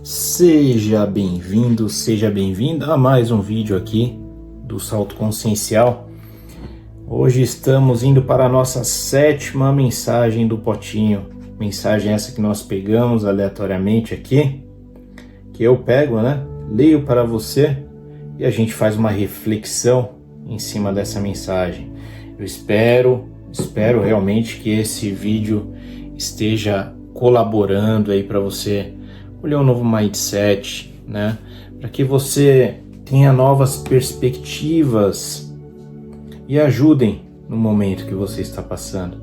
Seja bem-vindo, seja bem-vinda a mais um vídeo aqui do Salto Consciencial. Hoje estamos indo para a nossa 7ª mensagem do potinho. Mensagem essa que nós pegamos aleatoriamente aqui, que eu pego, leio para você e a gente faz uma reflexão em cima dessa mensagem. Eu espero realmente que esse vídeo esteja colaborando aí para você olhar um novo mindset, para que você tenha novas perspectivas e ajudem no momento que você está passando.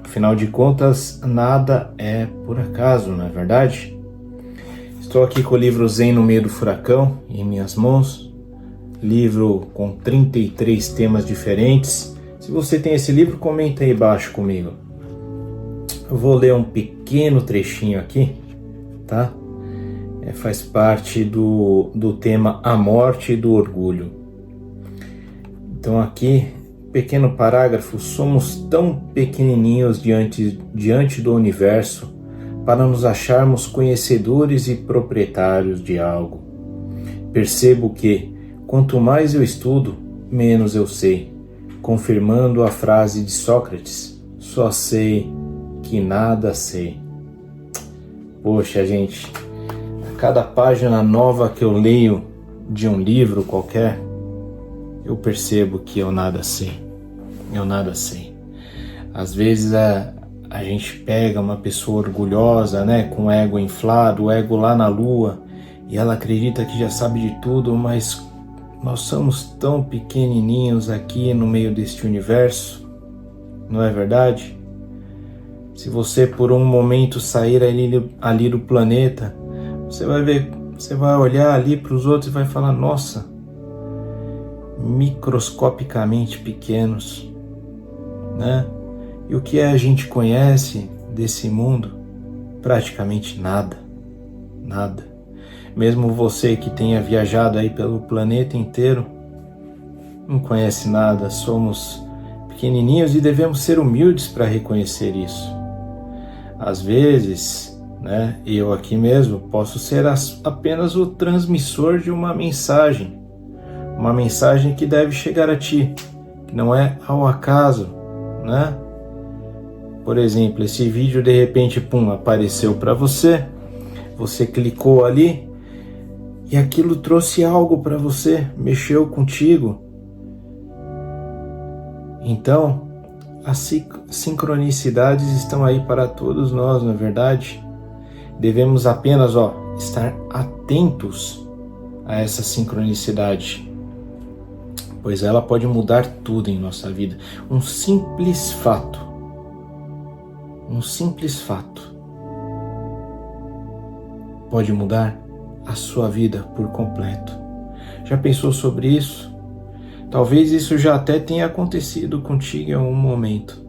Afinal de contas, nada é por acaso, não é verdade? Estou aqui com o livro Zen no Meio do Furacão em minhas mãos, livro com 33 temas diferentes. Se você tem esse livro, comenta aí embaixo comigo. Eu vou ler um pequeno trechinho aqui, tá? Faz parte do tema A Morte do Orgulho. Então aqui, pequeno parágrafo: somos tão pequenininhos diante do universo para nos acharmos conhecedores e proprietários de algo. Percebo que, quanto mais eu estudo, menos eu sei, confirmando a frase de Sócrates: só sei que nada sei. Poxa, gente, a cada página nova que eu leio de um livro qualquer, eu percebo que eu nada sei. Às vezes a gente pega uma pessoa orgulhosa, com o ego inflado, o ego lá na lua, e ela acredita que já sabe de tudo, mas nós somos tão pequenininhos aqui no meio deste universo, não é verdade? Se você por um momento sair ali do planeta, você vai ver, você vai olhar ali para os outros e vai falar: nossa, microscopicamente pequenos, E o que a gente conhece desse mundo? Praticamente nada. Mesmo você que tenha viajado aí pelo planeta inteiro, não conhece nada. Somos pequenininhos e devemos ser humildes para reconhecer isso. Às vezes, eu aqui mesmo posso ser apenas o transmissor de uma mensagem que deve chegar a ti, que não é ao acaso, Por exemplo, esse vídeo de repente, apareceu para você, você clicou ali e aquilo trouxe algo para você, mexeu contigo. Então, as sincronicidades estão aí para todos nós, não é verdade? Devemos apenas estar atentos a essa sincronicidade, pois ela pode mudar tudo em nossa vida. Um simples fato pode mudar a sua vida por completo. Já pensou sobre isso? Talvez isso já até tenha acontecido contigo em algum momento,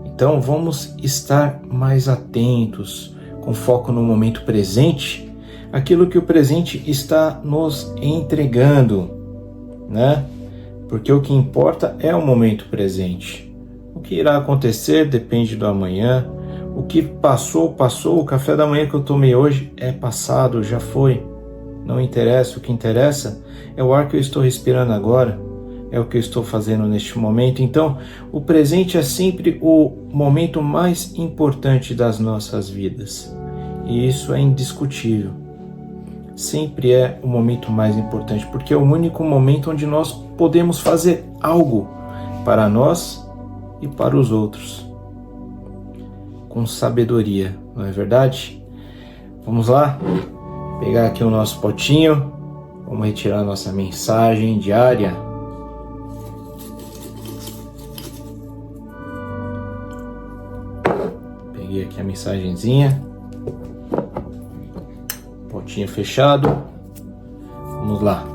Então vamos estar mais atentos, com foco no momento presente, aquilo que o presente está nos entregando, Porque o que importa é o momento presente. O que irá acontecer depende do amanhã. O que passou. O café da manhã que eu tomei hoje é passado, já foi. Não interessa. O que interessa é o ar que eu estou respirando agora, é o que eu estou fazendo neste momento. Então, o presente é sempre o momento mais importante das nossas vidas. E isso é indiscutível. Sempre é o momento mais importante, porque é o único momento onde nós podemos fazer algo para nós e para os outros, com sabedoria, não é verdade? Vamos lá, pegar aqui o nosso potinho, vamos retirar a nossa mensagem diária. Peguei aqui a mensagenzinha, potinho fechado, vamos lá.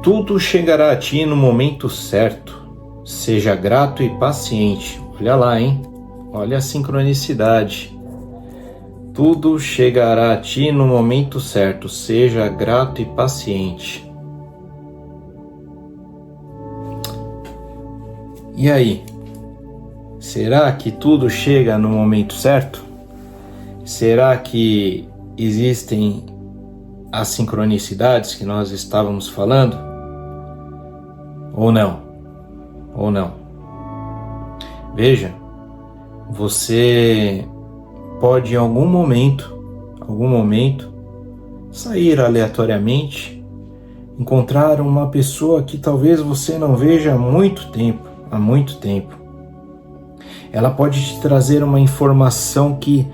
Tudo chegará a ti no momento certo. Seja grato e paciente. Olha lá, Olha a sincronicidade. Tudo chegará a ti no momento certo. Seja grato e paciente. E aí? Será que tudo chega no momento certo? Será que existem as sincronicidades que nós estávamos falando? Ou não? Ou não? Veja, você pode em algum momento, sair aleatoriamente, encontrar uma pessoa que talvez você não veja há muito tempo. Ela pode te trazer uma informação que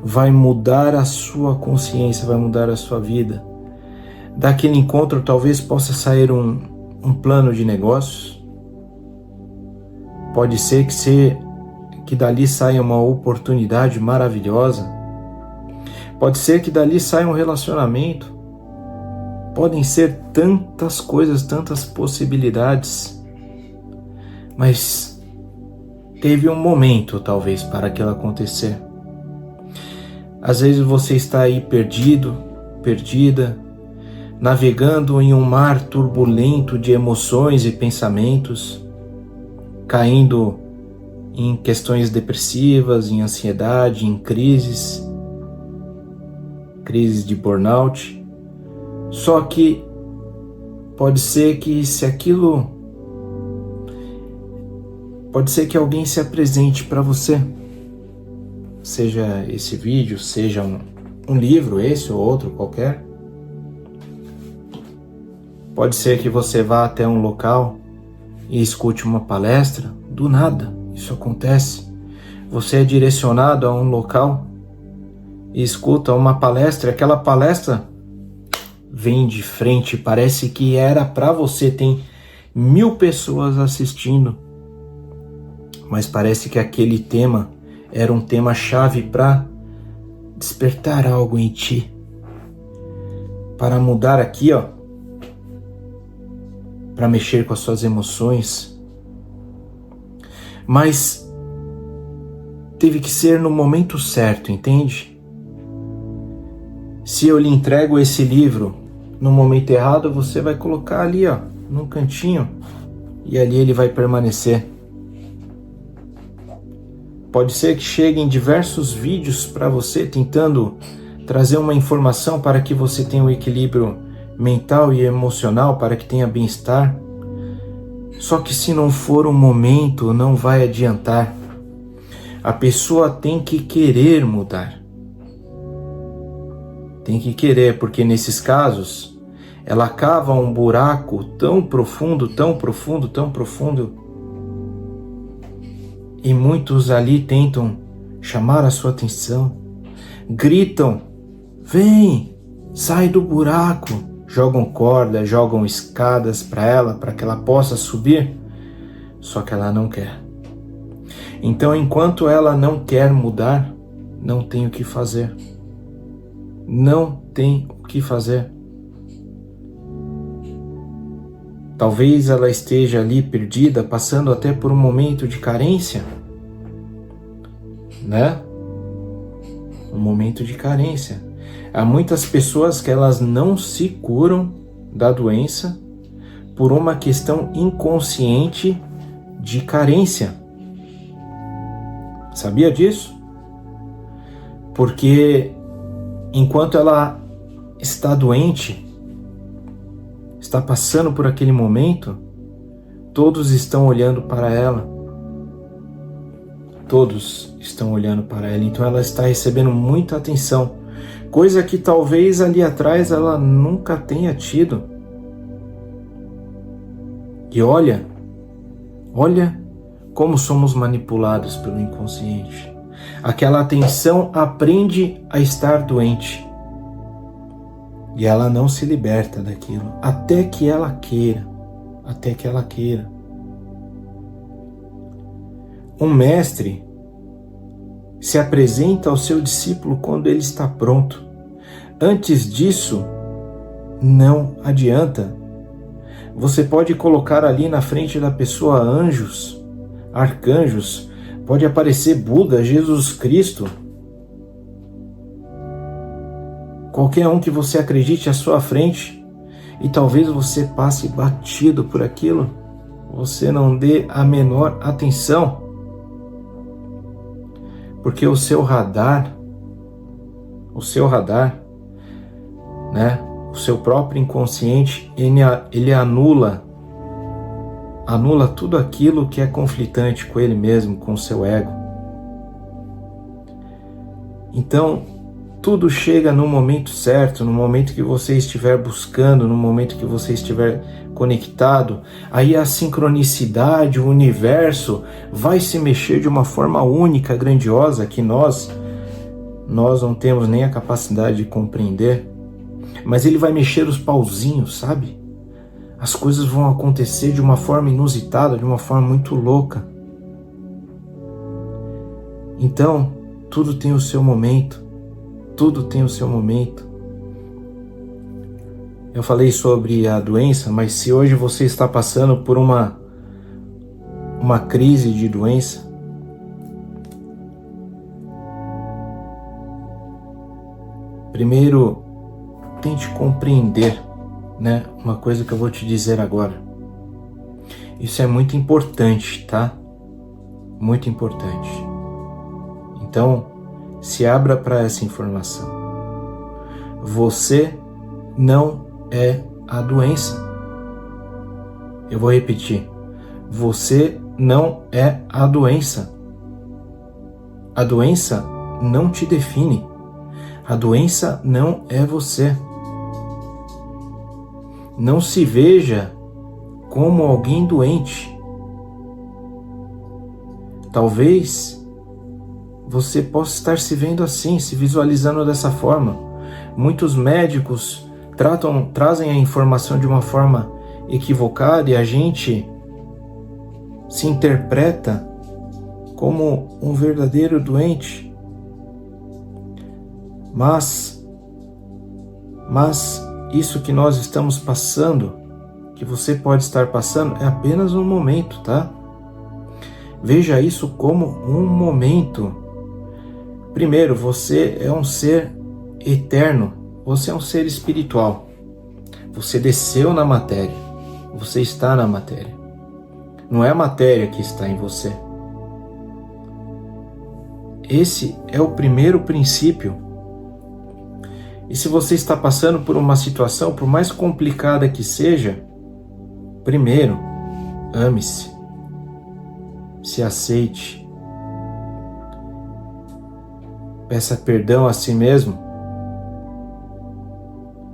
vai mudar a sua consciência, vai mudar a sua vida. Daquele encontro talvez possa sair um plano de negócios. Pode ser que dali saia uma oportunidade maravilhosa. Pode ser que dali saia um relacionamento. Podem ser tantas coisas, tantas possibilidades. Mas teve um momento, talvez, para aquilo acontecer. Às vezes você está aí perdido, perdida, navegando em um mar turbulento de emoções e pensamentos, caindo em questões depressivas, em ansiedade, em crises de burnout. Só que pode ser que alguém se apresente para você. Seja esse vídeo, seja um livro, esse ou outro qualquer. Pode ser que você vá até um local e escute uma palestra. Do nada, isso acontece. Você é direcionado a um local e escuta uma palestra. Aquela palestra vem de frente, parece que era para você. Tem 1000 pessoas assistindo, mas parece que aquele tema era um tema-chave para despertar algo em ti, para mudar aqui, para mexer com as suas emoções. Mas teve que ser no momento certo, entende? Se eu lhe entrego esse livro no momento errado, você vai colocar ali, num cantinho, e ali ele vai permanecer. Pode ser que cheguem diversos vídeos para você tentando trazer uma informação para que você tenha um equilíbrio mental e emocional, para que tenha bem-estar. Só que se não for o momento, não vai adiantar. A pessoa tem que querer mudar. Tem que querer, porque nesses casos, ela cava um buraco tão profundo, e muitos ali tentam chamar a sua atenção, gritam, vem, sai do buraco, jogam corda, jogam escadas para ela, para que ela possa subir, só que ela não quer. Então, enquanto ela não quer mudar, não tem o que fazer. Não tem o que fazer. Talvez ela esteja ali perdida, passando até por um momento de carência, né? Um momento de carência. Há muitas pessoas que elas não se curam da doença por uma questão inconsciente de carência. Sabia disso? Porque enquanto ela está doente, está passando por aquele momento, todos estão olhando para ela. Todos estão olhando para ela, então ela está recebendo muita atenção, coisa que talvez ali atrás ela nunca tenha tido. E olha como somos manipulados pelo inconsciente. Aquela atenção aprende a estar doente. E ela não se liberta daquilo, até que ela queira. Um mestre se apresenta ao seu discípulo quando ele está pronto. Antes disso, não adianta. Você pode colocar ali na frente da pessoa anjos, arcanjos, pode aparecer Buda, Jesus Cristo, qualquer um que você acredite à sua frente, e talvez você passe batido por aquilo, você não dê a menor atenção. Porque o seu radar, né, o seu próprio inconsciente, ele anula tudo aquilo que é conflitante com ele mesmo, com o seu ego. Então, tudo chega no momento certo, no momento que você estiver buscando, no momento que você estiver conectado, aí a sincronicidade, o universo vai se mexer de uma forma única, grandiosa, que nós não temos nem a capacidade de compreender, mas ele vai mexer os pauzinhos, sabe? As coisas vão acontecer de uma forma inusitada, de uma forma muito louca. Então, tudo tem o seu momento. Tudo tem o seu momento. Eu falei sobre a doença, mas se hoje você está passando por uma crise de doença, primeiro tente compreender, né, uma coisa que eu vou te dizer agora. Isso é muito importante, tá? Muito importante. Então, se abra para essa informação. Você não é a doença. Eu vou repetir. Você não é a doença. A doença não te define. A doença não é você. Não se veja como alguém doente. Talvez você possa estar se vendo assim, se visualizando dessa forma. Muitos médicos trazem a informação de uma forma equivocada e a gente se interpreta como um verdadeiro doente. Mas isso que nós estamos passando, que você pode estar passando, é apenas um momento, tá? Veja isso como um momento. Primeiro, você é um ser eterno, você é um ser espiritual. Você desceu na matéria, você está na matéria. Não é a matéria que está em você. Esse é o primeiro princípio. E se você está passando por uma situação, por mais complicada que seja, primeiro, ame-se, se aceite. Peça perdão a si mesmo.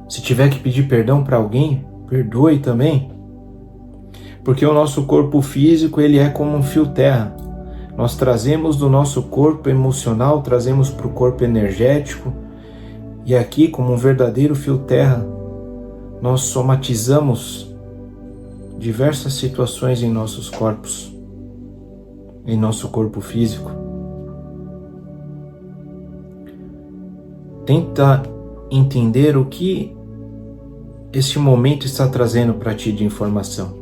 Se tiver que pedir perdão para alguém, perdoe também. Porque o nosso corpo físico, ele é como um fio terra. Nós trazemos do nosso corpo emocional, trazemos para o corpo energético. E aqui, como um verdadeiro fio terra, nós somatizamos diversas situações em nossos corpos, em nosso corpo físico. Tenta entender o que este momento está trazendo para ti de informação.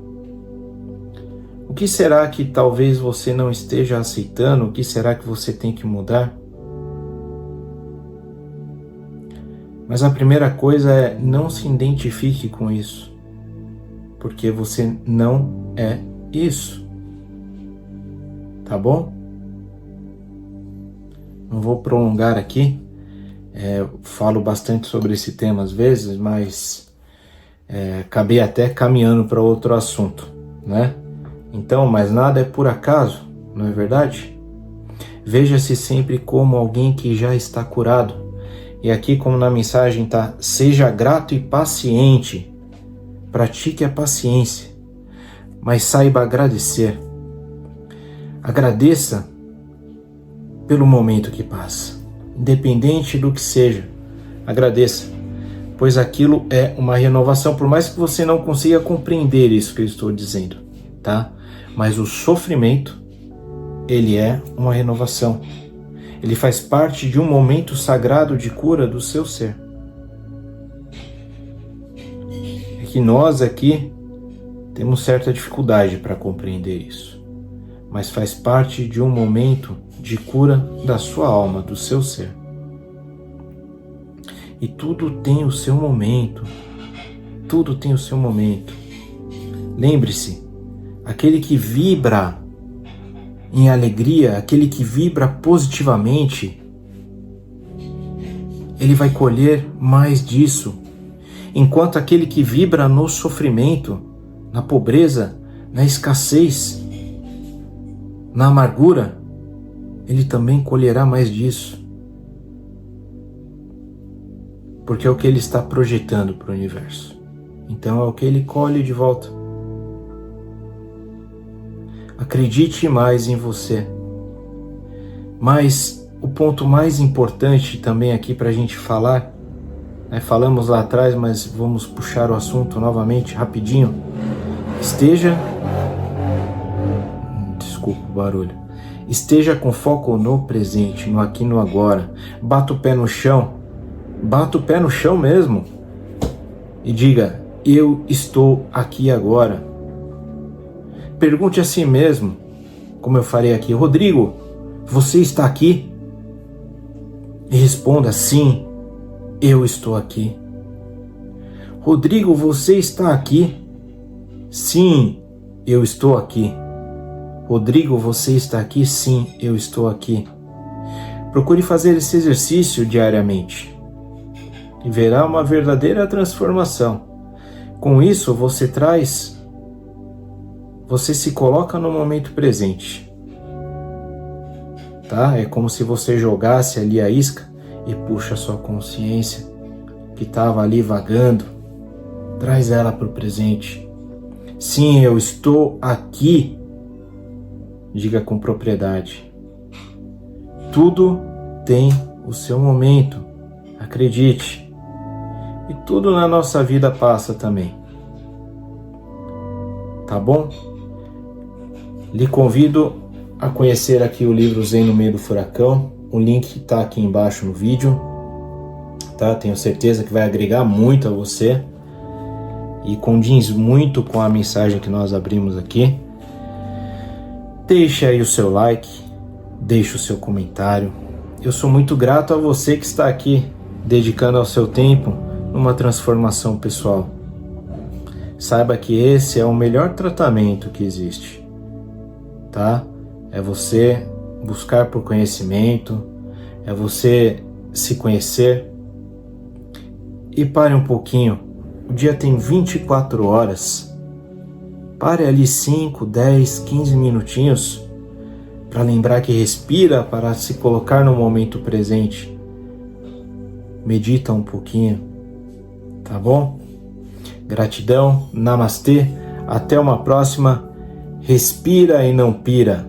O que será que talvez você não esteja aceitando? O que será que você tem que mudar? Mas a primeira coisa é: não se identifique com isso, porque você não é isso. Tá bom? Não vou prolongar aqui. Falo bastante sobre esse tema às vezes, mas acabei até caminhando para outro assunto, né? Então, mas nada é por acaso, não é verdade? Veja-se sempre como alguém que já está curado. E aqui, como na mensagem está: seja grato e paciente. Pratique a paciência, mas saiba agradecer. Agradeça pelo momento que passa. Independente do que seja, agradeça, pois aquilo é uma renovação, por mais que você não consiga compreender isso que eu estou dizendo, tá? Mas o sofrimento, ele é uma renovação. Ele faz parte de um momento sagrado de cura do seu ser. É que nós aqui temos certa dificuldade para compreender isso, mas faz parte de um momento de cura da sua alma, do seu ser. E tudo tem o seu momento. Tudo tem o seu momento. Lembre-se, aquele que vibra em alegria, aquele que vibra positivamente, ele vai colher mais disso. Enquanto aquele que vibra no sofrimento, na pobreza, na escassez, na amargura, ele também colherá mais disso. Porque é o que ele está projetando para o universo. Então é o que ele colhe de volta. Acredite mais em você. Mas o ponto mais importante também aqui para a gente falar, falamos lá atrás, mas vamos puxar o assunto novamente, rapidinho. Desculpa o barulho. Esteja com foco no presente, no aqui e no agora. Bata o pé no chão mesmo e diga: eu estou aqui agora. Pergunte a si mesmo, como eu farei aqui: Rodrigo, você está aqui? E responda: sim, eu estou aqui. Rodrigo, você está aqui? Sim, eu estou aqui. Rodrigo, você está aqui? Sim, eu estou aqui. Procure fazer esse exercício diariamente e verá uma verdadeira transformação. Com isso, você se coloca no momento presente. Tá? É como se você jogasse ali a isca e puxa a sua consciência que estava ali vagando, traz ela para o presente. Sim, eu estou aqui. Diga com propriedade. Tudo tem o seu momento, acredite. E tudo na nossa vida passa também. Tá bom? Lhe convido a conhecer aqui o livro Zen no Meio do Furacão. O link está aqui embaixo no vídeo. Tá? Tenho certeza que vai agregar muito a você e condiz muito com a mensagem que nós abrimos aqui. Deixe aí o seu like, deixe o seu comentário. Eu sou muito grato a você que está aqui, dedicando ao seu tempo numa transformação pessoal. Saiba que esse é o melhor tratamento que existe, tá? É você buscar por conhecimento, é você se conhecer. E pare um pouquinho, o dia tem 24 horas. Pare ali 5, 10, 15 minutinhos para lembrar que respira, para se colocar no momento presente. Medita um pouquinho, tá bom? Gratidão, namastê, até uma próxima. Respira e não pira.